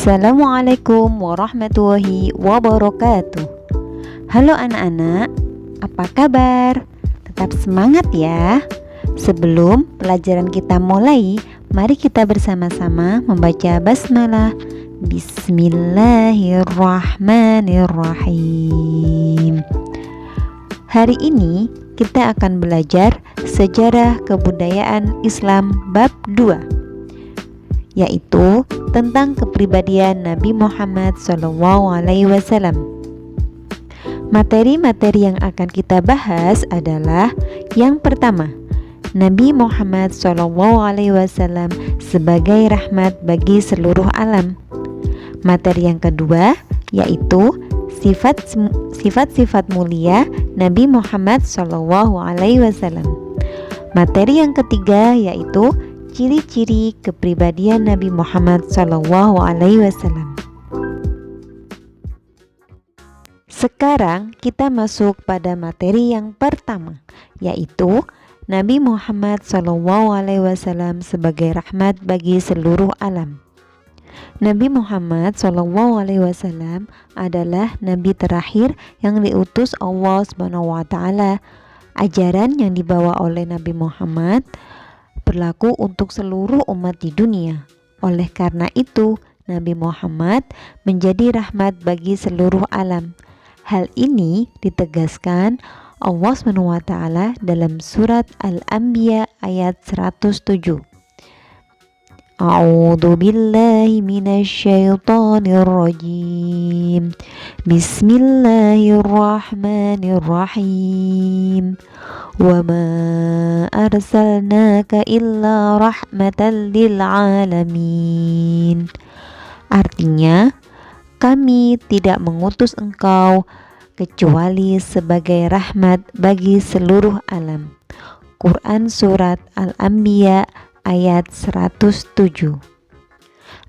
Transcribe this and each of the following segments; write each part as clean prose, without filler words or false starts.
Assalamualaikum warahmatullahi wabarakatuh. Halo anak-anak, apa kabar? Tetap semangat ya. Sebelum pelajaran kita mulai, mari kita bersama-sama membaca basmalah. Bismillahirrahmanirrahim. Hari ini kita akan belajar sejarah kebudayaan Islam bab 2, yaitu tentang kepribadian Nabi Muhammad SAW. Materi-materi yang akan kita bahas adalah yang pertama, Nabi Muhammad SAW sebagai rahmat bagi seluruh alam. Materi yang kedua yaitu sifat-sifat mulia Nabi Muhammad SAW. Materi yang ketiga yaitu ciri-ciri kepribadian Nabi Muhammad SAW. Sekarang kita masuk pada materi yang pertama, yaitu Nabi Muhammad SAW sebagai rahmat bagi seluruh alam. Nabi Muhammad SAW adalah Nabi terakhir yang diutus Allah SWT. Ajaran yang dibawa oleh Nabi Muhammad berlaku untuk seluruh umat di dunia. Oleh karena itu, Nabi Muhammad menjadi rahmat bagi seluruh alam. Hal ini ditegaskan Allah SWT dalam surat Al-Anbiya ayat 107. A'udzu billahi minasyaitonir rajim. Bismillahirrahmanirrahim. Wa ma arsalnaka illa rahmatan lil alamin. Artinya, kami tidak mengutus engkau kecuali sebagai rahmat bagi seluruh alam. Quran Surat Al-Anbiya ayat 107.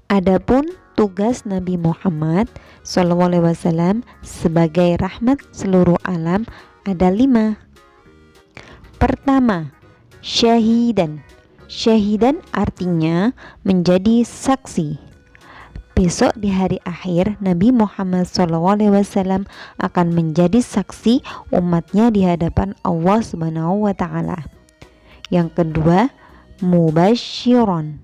Adapun tugas Nabi Muhammad SAW sebagai rahmat seluruh alam ada 5. Pertama, syahidan. Syahidan artinya menjadi saksi. Besok di hari akhir, Nabi Muhammad SAW akan menjadi saksi umatnya di hadapan Allah SWT. Yang kedua, mubasyiron.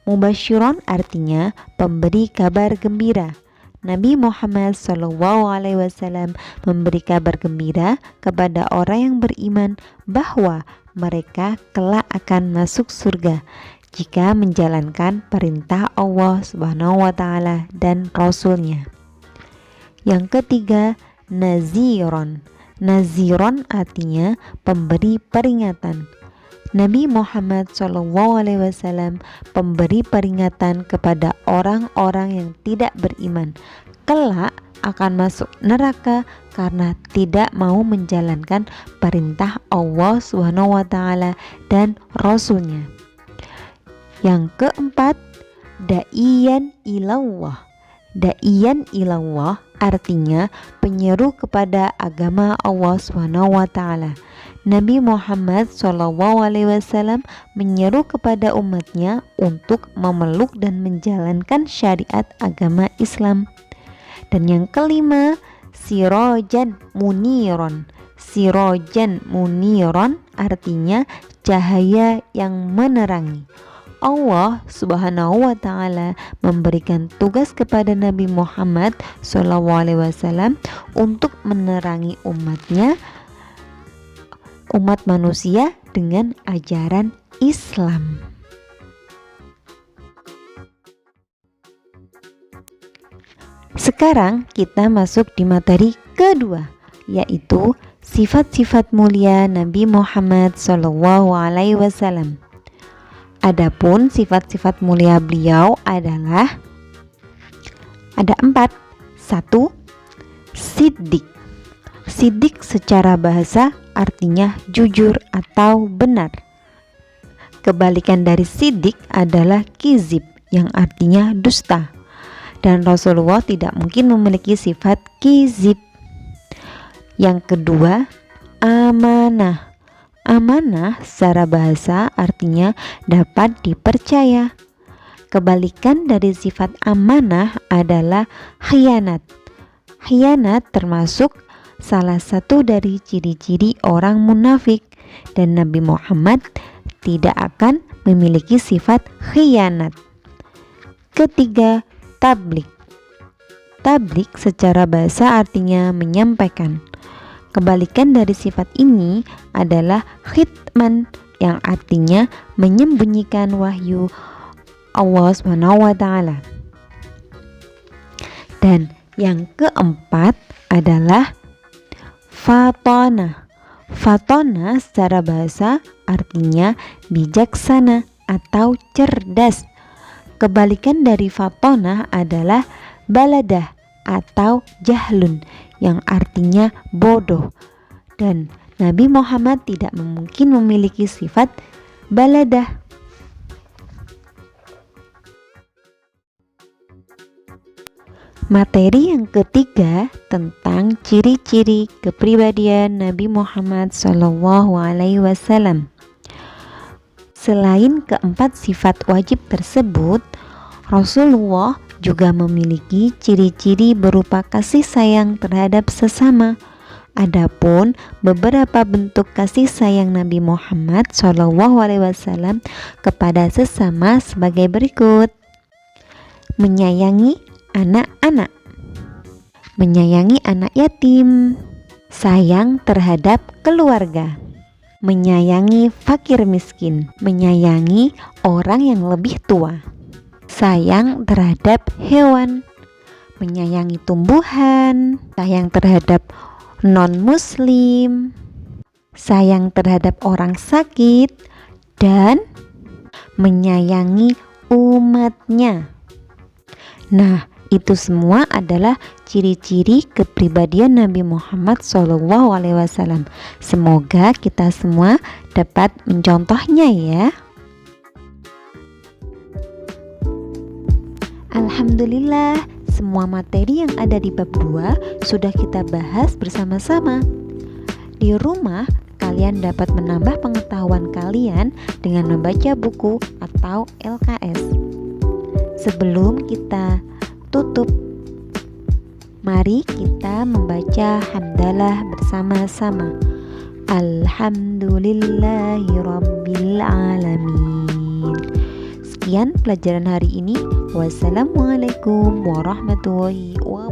Mubasyiron artinya pemberi kabar gembira. Nabi Muhammad SAW memberi kabar gembira kepada orang yang beriman bahwa mereka kelak akan masuk surga jika menjalankan perintah Allah SWT dan Rasulnya. Yang ketiga, naziron. Naziron artinya pemberi peringatan. Nabi Muhammad SAW memberi peringatan kepada orang-orang yang tidak beriman kelak akan masuk neraka karena tidak mau menjalankan perintah Allah SWT dan Rasulnya. Yang keempat, da'iyan ilallah. Da'iyan ilallah artinya penyeru kepada agama Allah SWT. Nabi Muhammad SAW menyeru kepada umatnya untuk memeluk dan menjalankan syariat agama Islam. Dan yang kelima, sirojan muniron. Sirojan muniron artinya cahaya yang menerangi. Allah Subhanahu wa Ta'ala memberikan tugas kepada Nabi Muhammad SAW untuk menerangi umatnya, umat manusia dengan ajaran Islam. Sekarang kita masuk di materi kedua, yaitu sifat-sifat mulia Nabi Muhammad SAW. Adapun sifat-sifat mulia beliau adalah ada 4. 1. Siddiq. Siddiq secara bahasa artinya jujur atau benar. Kebalikan dari siddiq adalah kizib yang artinya dusta. Dan Rasulullah tidak mungkin memiliki sifat kizib. Yang kedua, amanah. Amanah secara bahasa artinya dapat dipercaya. Kebalikan dari sifat amanah adalah khianat. Khianat termasuk salah satu dari ciri-ciri orang munafik, dan Nabi Muhammad tidak akan memiliki sifat khianat. Ketiga, tablik. Tablik secara bahasa artinya menyampaikan. Kebalikan dari sifat ini adalah khitman, yang artinya menyembunyikan wahyu Allah SWT. Dan yang keempat adalah fatona. Fatona secara bahasa artinya bijaksana atau cerdas. Kebalikan dari fatona adalah baladah atau jahlun, yang artinya bodoh. Dan Nabi Muhammad tidak mungkin memiliki sifat baladah. Materi yang ketiga tentang ciri-ciri kepribadian Nabi Muhammad SAW. Selain keempat sifat wajib tersebut, Rasulullah juga memiliki ciri-ciri berupa kasih sayang terhadap sesama. Adapun beberapa bentuk kasih sayang Nabi Muhammad SAW kepada sesama sebagai berikut. Menyayangi anak-anak, menyayangi anak yatim, sayang terhadap keluarga, menyayangi fakir miskin, menyayangi orang yang lebih tua, sayang terhadap hewan, menyayangi tumbuhan, sayang terhadap non-muslim, sayang terhadap orang sakit, dan menyayangi umatnya. Nah, itu semua adalah ciri-ciri kepribadian Nabi Muhammad SAW. Semoga kita semua dapat mencontohnya ya. Alhamdulillah, semua materi yang ada di bab 2 sudah kita bahas bersama-sama. Di rumah, kalian dapat menambah pengetahuan kalian dengan membaca buku atau LKS. Sebelum kita tutup, mari kita membaca hamdalah bersama-sama. Alhamdulillahirabbil alamin. Sekian pelajaran hari ini. Wassalamualaikum warahmatullahi wabarakatuh.